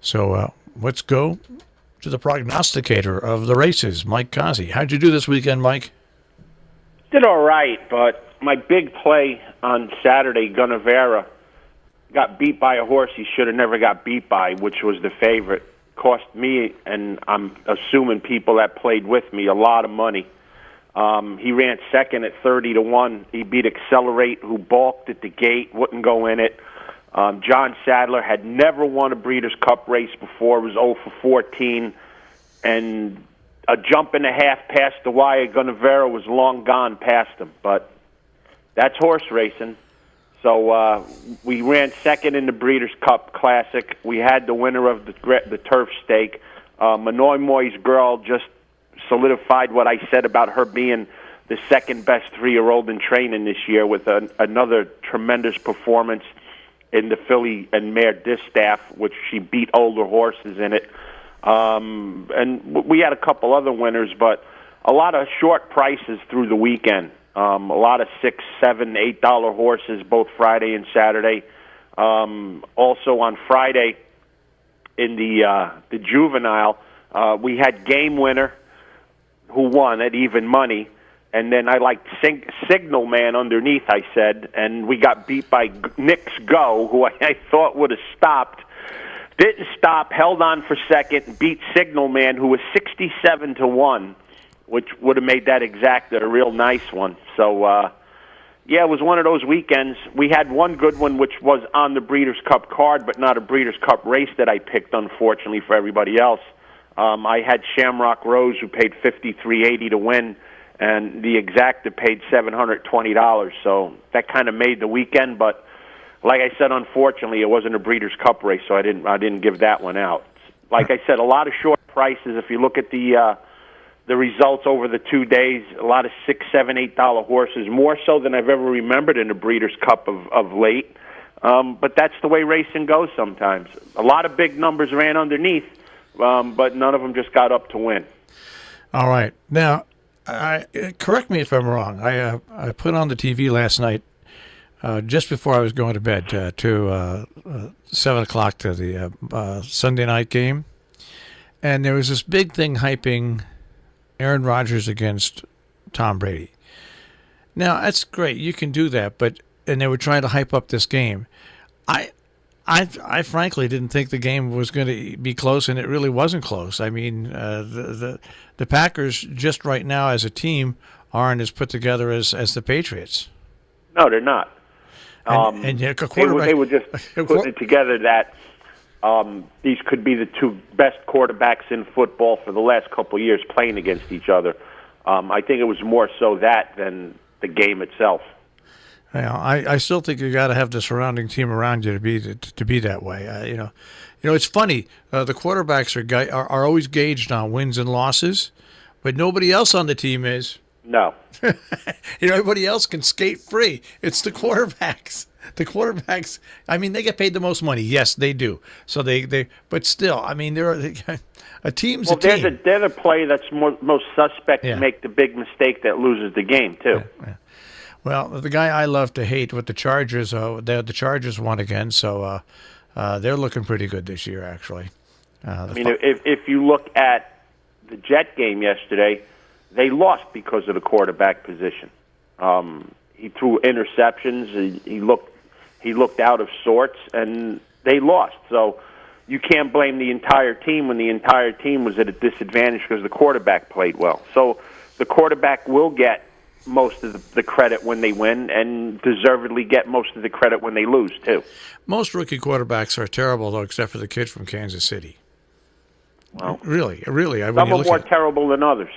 So let's go to the prognosticator of the races, Mike Cozzi. How'd you do this weekend, Mike? Did all right, but my big play on Saturday, Gunnevera, got beat by a horse he should have never got beat by, which was the favorite. Cost me, and I'm assuming people that played with me, a lot of money. He ran second at 30-1. He beat Accelerate, who balked at the gate, wouldn't go in it. John Sadler had never won a Breeders' Cup race before, was 0 for 14, and a jump and a half past the wire. Gunnevera was long gone past him, but that's horse racing. So we ran second in the Breeders' Cup Classic. We had the winner of the Turf Stake. Manoy Moy's Girl just solidified what I said about her being the second best 3-year-old in training this year with another tremendous performance in the filly and mare Distaff, which she beat older horses in it. And we had a couple other winners, but a lot of short prices through the weekend. A lot of $6, $7, $8 horses both Friday and Saturday. Also on Friday in the juvenile, we had Game Winner who won at even money, and then I liked Signal Man underneath, I said, and we got beat by Nick's Go, who I thought would have stopped. Didn't stop, held on for second, beat Signal Man, who was 67-1. Which would have made that exacta a real nice one. So, yeah, it was one of those weekends. We had one good one, which was on the Breeders' Cup card, but not a Breeders' Cup race that I picked, unfortunately, for everybody else. I had Shamrock Rose, who paid $53.80 to win, and the exacta paid $720. So that kind of made the weekend. But like I said, unfortunately, it wasn't a Breeders' Cup race, so I didn't give that one out. Like I said, a lot of short prices. If you look at the results over the 2 days, a lot of $6, $7, $8 horses, more so than I've ever remembered in the Breeders' Cup of late. But that's the way racing goes sometimes. A lot of big numbers ran underneath, but none of them just got up to win. All right. Now, correct me if I'm wrong. I put on the TV last night, just before I was going to bed, to 7 o'clock to the Sunday night game. And there was this big thing hyping Aaron Rodgers against Tom Brady. Now, that's great. You can do that, and they were trying to hype up this game. I frankly didn't think the game was going to be close, and it really wasn't close. I mean, the Packers just right now as a team aren't as put together as the Patriots. No, they're not. And a quarterback, they were just putting it together that these could be the two best quarterbacks in football for the last couple of years playing against each other. I think it was more so that than the game itself. Yeah, I still think you got to have the surrounding team around you to be that way. You know, it's funny. The quarterbacks are always gauged on wins and losses, but nobody else on the team is. No. Everybody else can skate free. It's the quarterbacks. The quarterbacks, I mean, they get paid the most money. Yes, they do. So but still, I mean, a team's a team. They're the play that's most suspect to make the big mistake that loses the game, too. Yeah. Well, the guy I love to hate with the Chargers, the Chargers won again, so they're looking pretty good this year, actually. If you look at the Jet game yesterday, they lost because of the quarterback position. He threw interceptions. He looked out of sorts, and they lost. So you can't blame the entire team when the entire team was at a disadvantage because the quarterback played well. So the quarterback will get most of the credit when they win and deservedly get most of the credit when they lose, too. Most rookie quarterbacks are terrible, though, except for the kid from Kansas City. Well, really. Some are more terrible than others.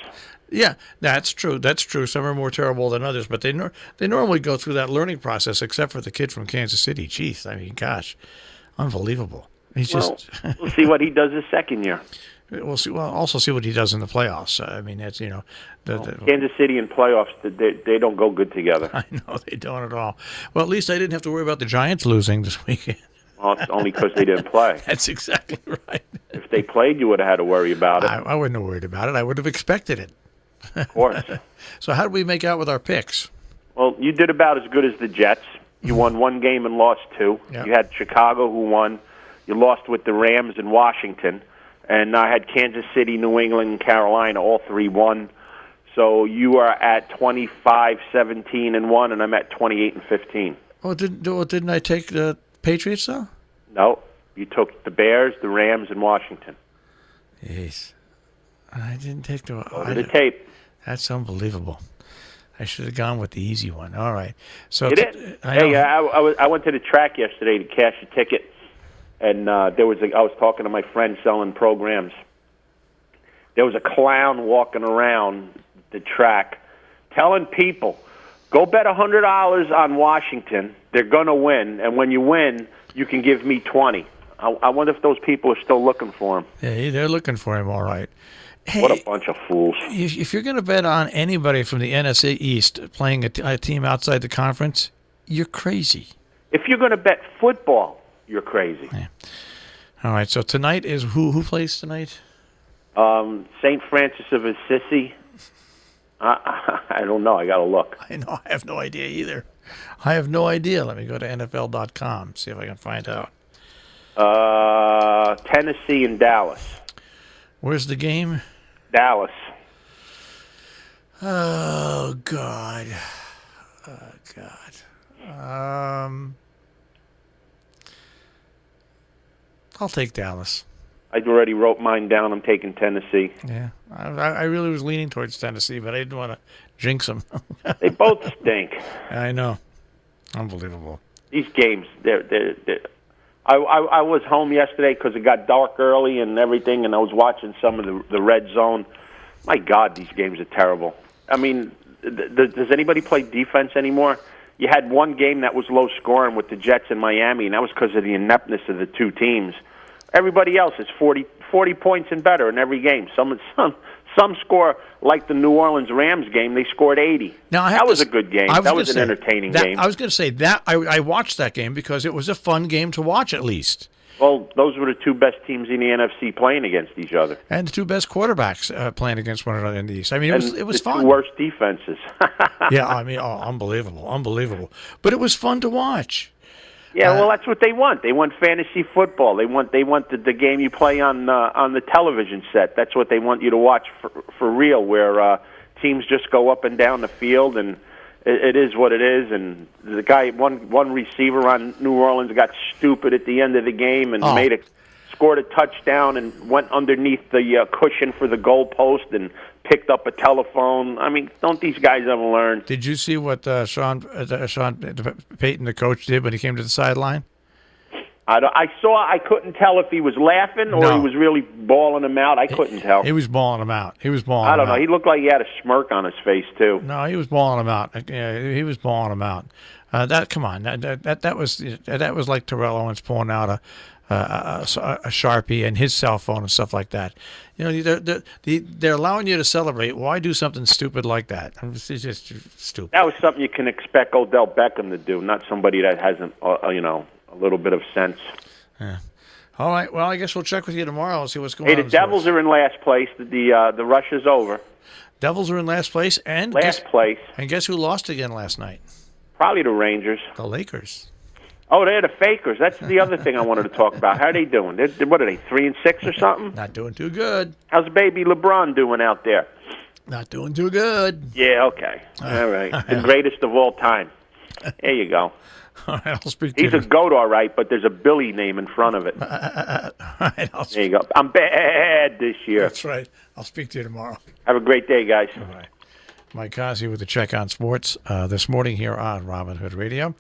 Yeah, that's true. Some are more terrible than others, but they normally go through that learning process, except for the kid from Kansas City. Jeez, I mean, gosh, unbelievable. We'll see what he does his second year. We'll see. Well, also see what he does in the playoffs. I mean, that's Kansas City and playoffs. They don't go good together. I know they don't at all. Well, at least I didn't have to worry about the Giants losing this weekend. Well, it's only because they didn't play. That's exactly right. If they played, you would have had to worry about it. I wouldn't have worried about it. I would have expected it. Of course. So how did we make out with our picks? Well, you did about as good as the Jets. You won one game and lost two. Yep. You had Chicago who won. You lost with the Rams in Washington. And I had Kansas City, New England, and Carolina, all 3-1. So you are at 25-17-1, and I'm at 28-15. Didn't I take the Patriots, though? No. You took the Bears, the Rams, and Washington. Jeez. I didn't take the... Go to the tape. That's unbelievable. I should have gone with the easy one. All right. So you did? I went to the track yesterday to cash a ticket, and I was talking to my friend selling programs. There was a clown walking around the track telling people, go bet $100 on Washington. They're going to win, and when you win, you can give me 20. I wonder if those people are still looking for him. Yeah, they're looking for him, all right. Hey, what a bunch of fools. If you're going to bet on anybody from the NFC East playing a team outside the conference, you're crazy. If you're going to bet football, you're crazy. Yeah. All right, so tonight is who plays tonight? St. Francis of Assisi. I don't know. I got to look. I know. I have no idea either. I have no idea. Let me go to NFL.com, see if I can find out. Tennessee and Dallas. Where's the game? Dallas. Oh, God. I'll take Dallas. I already wrote mine down. I'm taking Tennessee. Yeah. I really was leaning towards Tennessee, but I didn't want to jinx them. They both stink. I know. Unbelievable. These games, I was home yesterday because it got dark early and everything, and I was watching some of the red zone. My God, these games are terrible. I mean, does anybody play defense anymore? You had one game that was low scoring with the Jets in Miami, and that was because of the ineptness of the two teams. Everybody else is 40 points and better in every game. Some score like the New Orleans Rams game. They scored 80. Now, that was a good game. That was an entertaining game. I was going to say that I watched that game because it was a fun game to watch at least. Well, those were the two best teams in the NFC playing against each other, and the two best quarterbacks playing against one another in the East. I mean, it was fun. The two worst defenses. Yeah, I mean, unbelievable. But it was fun to watch. Yeah, well, that's what they want. They want fantasy football. They want the game you play on the television set. That's what they want you to watch for real, where teams just go up and down the field, and it is what it is. And the guy, one receiver on New Orleans, got stupid at the end of the game and scored a touchdown and went underneath the cushion for the goalpost and picked up a telephone. I mean, don't these guys ever learn? Did you see what Sean Payton, the coach, did when he came to the sideline? I couldn't tell if he was laughing or he was really bawling him out. I couldn't tell. He was bawling him out. I don't know. He looked like he had a smirk on his face too. No, he was bawling him out. Yeah, he was bawling him out. That was like Terrell Owens pulling out a Sharpie and his cell phone and stuff like that. You know, they're allowing you to celebrate. Why do something stupid like that? It's just stupid. That was something you can expect Odell Beckham to do, not somebody that hasn't, a little bit of sense. Yeah. All right. Well, I guess we'll check with you tomorrow and see what's going on. Hey, the Devils are in last place. The rush is over. Devils are in last place and last place. And guess who lost again last night? Probably the Rangers. The Lakers. Oh, they're the fakers. That's the other thing I wanted to talk about. How are they doing? What are they, 3-6 or something? Not doing too good. How's baby LeBron doing out there? Not doing too good. Yeah, okay. All right. The greatest of all time. There you go. All right, I'll speak to you. He's a GOAT, all right, but there's a Billy name in front of it. All right, there you go. I'm bad this year. That's right. I'll speak to you tomorrow. Have a great day, guys. All right. Mike Cozzi with the Check on Sports this morning here on Robin Hood Radio.